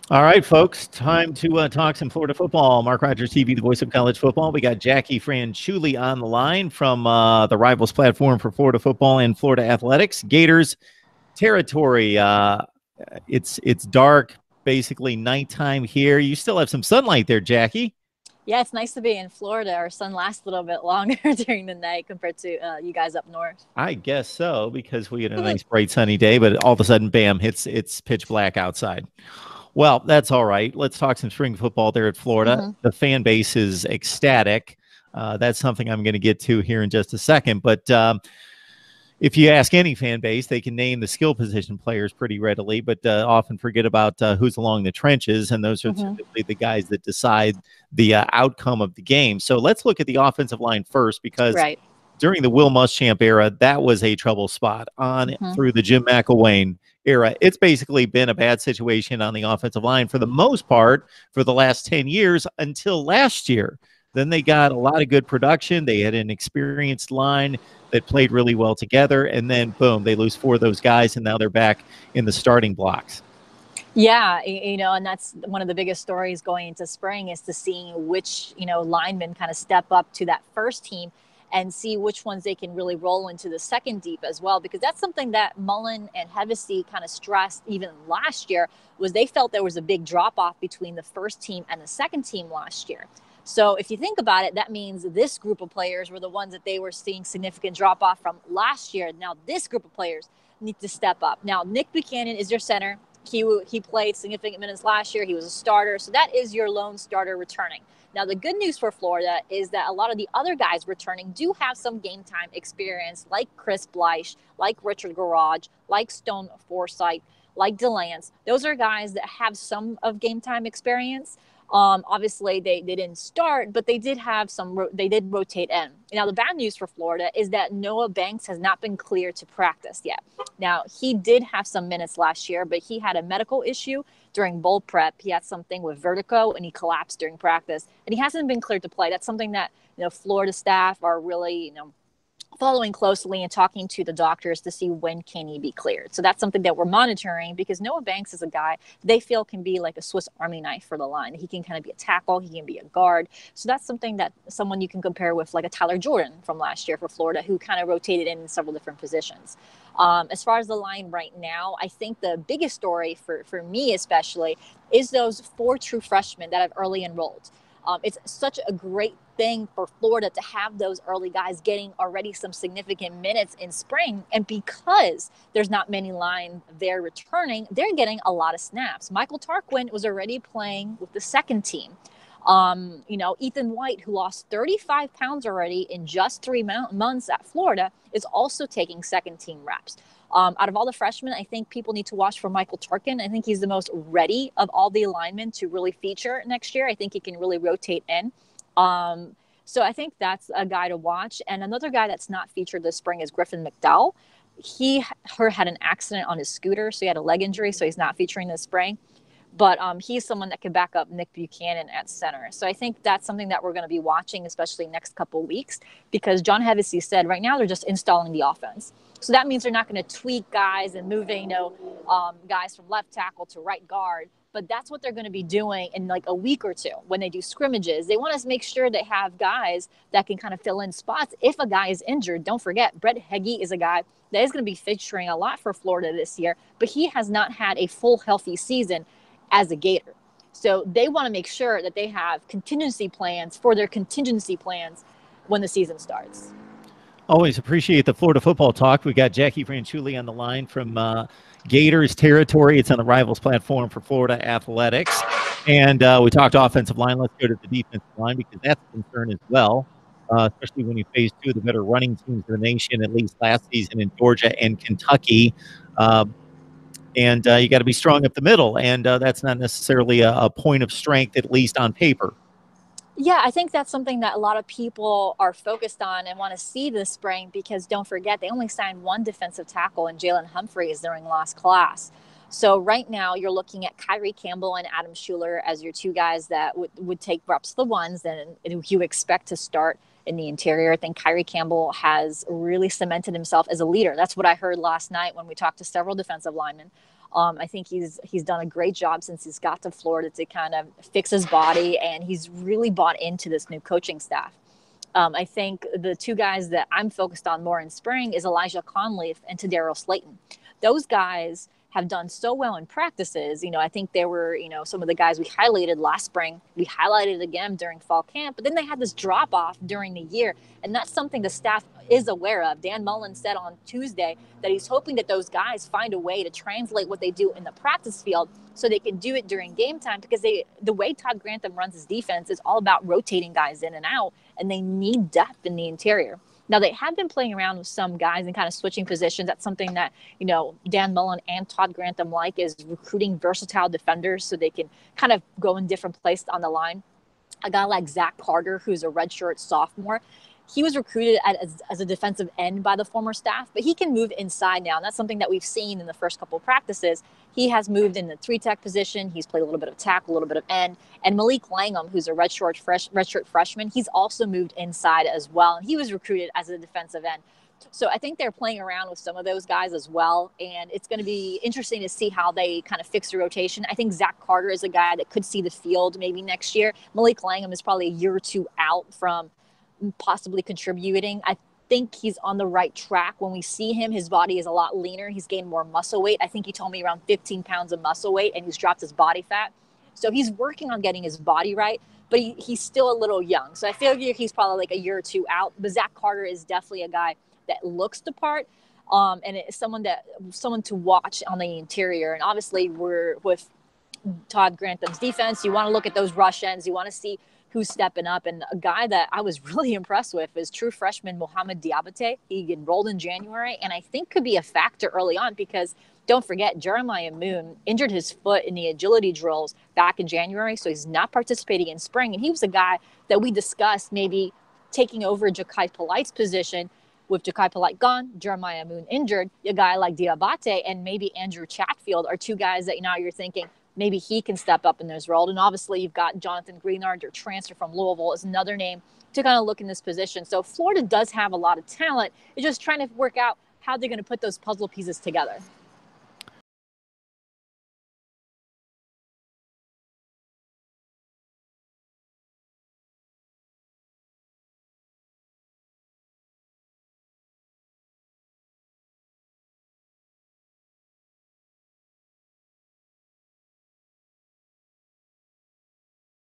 All right, folks, time to talk some Florida football. Mark Rogers TV, the voice of college football. We got Jackie Franchuli on the line from the Rivals platform for Florida football and Florida athletics. Gators territory. It's dark, basically nighttime here. You still have some sunlight there, Jackie. Yeah, it's nice to be in Florida. Our sun lasts a little bit longer during the night compared to you guys up north. I guess so, because we had a nice bright sunny day, but all of a sudden, bam, it's pitch black outside. Well, that's all right. Let's talk some spring football there at Florida. Hmm. The fan base is ecstatic. That's something I'm going to get to here in just a second. But if you ask any fan base, they can name the skill position players pretty readily, but often forget about who's along the trenches, and those are Hmm. typically the guys that decide the outcome of the game. So let's look at the offensive line first, because Right. during the Will Muschamp era, that was a trouble spot. On Hmm. through the Jim McElwain era, it's basically been a bad situation on the offensive line for the most part for the last 10 years until last year. Then they got a lot of good production. They had an experienced line that played really well together. And then, boom, they lose four of those guys, and now they're back in the starting blocks. Yeah, and that's one of the biggest stories going into spring is to seeing which linemen kind of step up to that first team and see which ones they can really roll into the second deep as well, because that's something that Mullen and Hevesy kind of stressed even last year, was they felt there was a big drop off between the first team and the second team last year. So if you think about it, that means this group of players were the ones that they were seeing significant drop off from last year. Now this group of players need to step up. Now Nick Buchanan is your center. He played significant minutes last year. He was a starter. So that is your lone starter returning. Now, the good news for Florida is that a lot of the other guys returning do have some game time experience, like Chris Bleich, like Richard Garage, like Stone Forsythe, like DeLance. Those are guys that have some of game time experience. Obviously, they didn't start, but they did have some. They did rotate in. Now, the bad news for Florida is that Noah Banks has not been cleared to practice yet. Now, he did have some minutes last year, but he had a medical issue during bowl prep. He had something with vertigo, and he collapsed during practice, and he hasn't been cleared to play. That's something that Florida staff are really following closely and talking to the doctors to see when can he be cleared. So that's something that we're monitoring, because Noah Banks is a guy they feel can be like a Swiss Army knife for the line. He can kind of be a tackle, he can be a guard. So that's something that someone you can compare with like a Tyler Jordan from last year for Florida, who kind of rotated in several different positions. As far as the line right now, I think the biggest story for me especially is those four true freshmen that have early enrolled. It's such a great thing for Florida to have those early guys getting already some significant minutes in spring. And because there's not many line there returning, they're getting a lot of snaps. Michael Tarquin was already playing with the second team. Ethan White, who lost 35 pounds already in just 3 months at Florida, is also taking second team reps. Out of all the freshmen, I think people need to watch for Michael Tarkin. I think he's the most ready of all the linemen to really feature next year. I think he can really rotate in. So I think that's a guy to watch. And another guy that's not featured this spring is Griffin McDowell. He had an accident on his scooter, so he had a leg injury, so he's not featuring this spring. But he's someone that can back up Nick Buchanan at center. So I think that's something that we're going to be watching, especially next couple of weeks, because John Hevesy said right now they're just installing the offense. So that means they're not going to tweak guys and moving, guys from left tackle to right guard. But that's what they're going to be doing in like a week or two when they do scrimmages. They want to make sure they have guys that can kind of fill in spots if a guy is injured. Don't forget, Brett Heggie is a guy that is going to be featuring a lot for Florida this year, but he has not had a full healthy season as a Gator. So they want to make sure that they have contingency plans for their contingency plans when the season starts. Always appreciate the Florida football talk. We got Jackie Franchuli on the line from Gators territory. It's on the Rivals platform for Florida athletics. And we talked offensive line. Let's go to the defensive line, because that's a concern as well, especially when you face two of the better running teams in the nation, at least last season, in Georgia and Kentucky. Uh, and you got to be strong up the middle. And that's not necessarily a point of strength, at least on paper. Yeah, I think that's something that a lot of people are focused on and want to see this spring, because don't forget, they only signed one defensive tackle in Jalen Humphreys during last class. So right now you're looking at Kyrie Campbell and Adam Schuler as your two guys that would take reps the ones and you expect to start in the interior. I think Kyrie Campbell has really cemented himself as a leader. That's what I heard last night when we talked to several defensive linemen. I think he's done a great job since he's got to Florida to kind of fix his body, and he's really bought into this new coaching staff. I think the two guys that I'm focused on more in spring is Elijah Conleaf and Tadaro Slayton. Those guys have done so well in practices. I think they were, some of the guys we highlighted last spring. We highlighted again during fall camp, but then they had this drop off during the year. And that's something the staff is aware of. Dan Mullen said on Tuesday that he's hoping that those guys find a way to translate what they do in the practice field so they can do it during game time, because the way Todd Grantham runs his defense is all about rotating guys in and out, and they need depth in the interior. Now, they have been playing around with some guys and kind of switching positions. That's something that, Dan Mullen and Todd Grantham like, is recruiting versatile defenders so they can kind of go in different places on the line. A guy like Zach Carter, who's a redshirt sophomore, he was recruited as a defensive end by the former staff, but he can move inside now. And that's something that we've seen in the first couple of practices. He has moved in the 3-tech position. He's played a little bit of tackle, a little bit of end. And Malik Langham, who's a redshirt freshman, he's also moved inside as well. And he was recruited as a defensive end. So I think they're playing around with some of those guys as well. And it's going to be interesting to see how they kind of fix the rotation. I think Zach Carter is a guy that could see the field maybe next year. Malik Langham is probably a year or two out from possibly contributing. I think he's on the right track. When we see him, his body is a lot leaner. He's gained more muscle weight. I think he told me around 15 pounds of muscle weight, and he's dropped his body fat. So he's working on getting his body right, but he's still a little young. So I feel like he's probably like a year or two out. But Zach Carter is definitely a guy that looks the part, and it's someone to watch on the interior. And obviously, we're with Todd Grantham's defense. You want to look at those rush ends. You want to see who's stepping up. And a guy that I was really impressed with is true freshman Mohamed Diabate. He enrolled in January, and I think could be a factor early on, because don't forget, Jeremiah Moon injured his foot in the agility drills back in January, so he's not participating in spring. And he was a guy that we discussed maybe taking over Ja'Kai Polite's position. With Ja'Kai Polite gone, Jeremiah Moon injured, a guy like Diabate and maybe Andrew Chatfield are two guys that now you're thinking maybe he can step up in this role. And obviously you've got Jonathan Greenard, your transfer from Louisville, is another name to kind of look in this position. So Florida does have a lot of talent. It's just trying to work out how they're going to put those puzzle pieces together.